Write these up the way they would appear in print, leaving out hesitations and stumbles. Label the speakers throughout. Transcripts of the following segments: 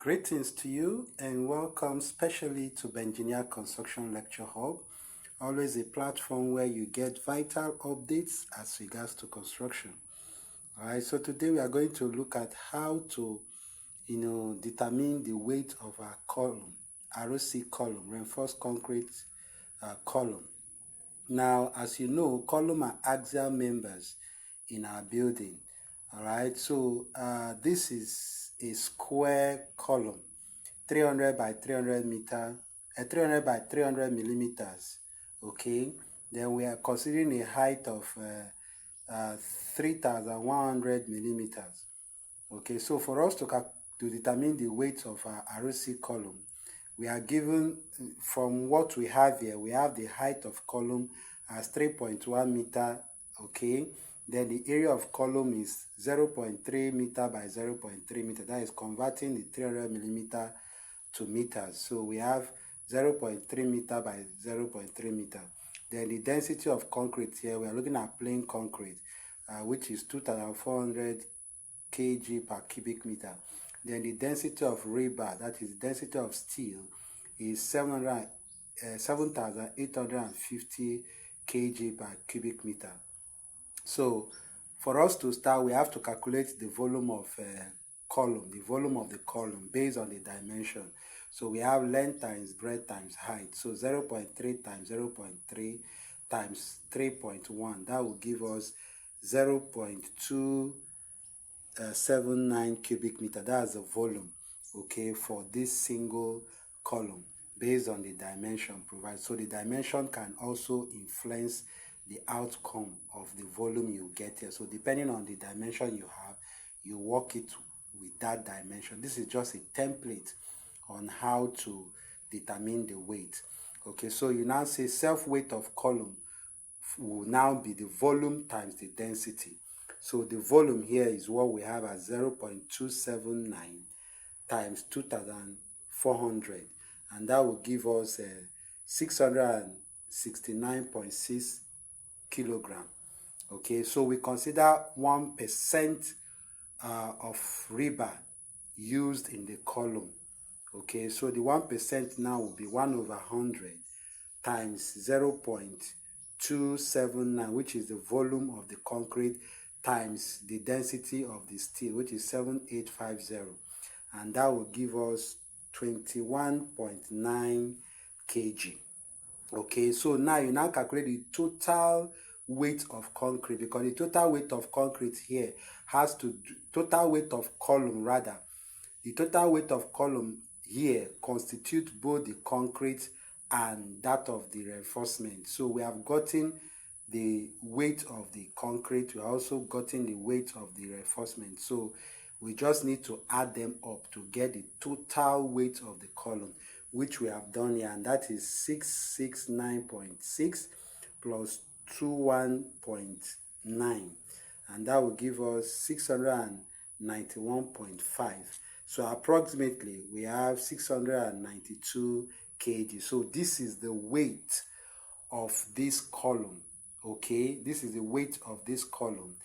Speaker 1: Greetings to you and welcome specially to Bengineer Construction Lecture Hub, always a platform where you get vital updates as regards to construction. Alright, so today we are going to look at how to, determine the weight of our column, ROC column, reinforced concrete column. Now, as you know, column are axial members in our building. Alright, so this is a square column, 300 by 300 meter, 300 by 300 millimeters. Okay, then we are considering a height of 3,100 millimeters. Okay, so for us to determine the weight of our ROC column, we are given, from what we have here, we have the height of column as 3.1 meter, okay, then the area of column is 0.3 meter by 0.3 meter, that is converting the 300 millimeter to meters, so we have 0.3 meter by 0.3 meter. Then the density of concrete here, we are looking at plain concrete, which is 2,400 kg per cubic meter. Then the density of rebar, that is the density of steel, is 7,850 kg per cubic meter. So for us to start, we have to calculate the volume of column, the volume of the column based on the dimension. So we have length times breadth times height. So 0.3 times 0.3 times 3.1, that will give us 0.279 cubic meter. That's the volume, okay, for this single column based on the dimension provided. So the dimension can also influence the outcome of the volume you get here. So depending on the dimension you have, you work it with that dimension. This is just a template on how to determine the weight. Okay, so you now say self-weight of column will now be the volume times the density. So the volume here is what we have as 0.279 times 2,400, and that will give us 669.6 kilogram. Okay, so we consider 1% of rebar used in the column. Okay, so the 1% now will be 1/100 times 0.279, which is the volume of the concrete, times the density of the steel, which is 7,850, and that will give us 21.9 kg. Okay, so now you calculate the total weight of concrete, because the total weight of concrete here has to do, total weight of column rather, the total weight of column here constitutes both the concrete and that of the reinforcement. So we have gotten the weight of the concrete, we are also gotten the weight of the reinforcement. So we just need to add them up to get the total weight of the column, which we have done here, and that is 669.6 plus 21.9, and that will give us 691.5. So approximately we have 692 kg. So this is the weight of this column. Okay, this is the weight of this column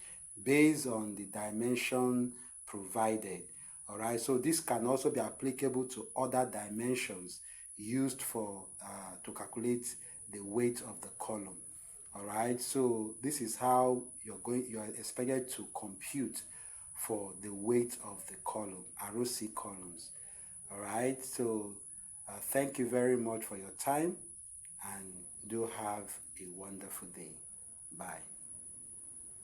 Speaker 1: based on the dimension provided. All right, so this can also be applicable to other dimensions used for to calculate the weight of the column. All right, so this is how you are expected to compute for the weight of the column, ROC columns. All right, so thank you very much for your time, and do have a wonderful day. Bye.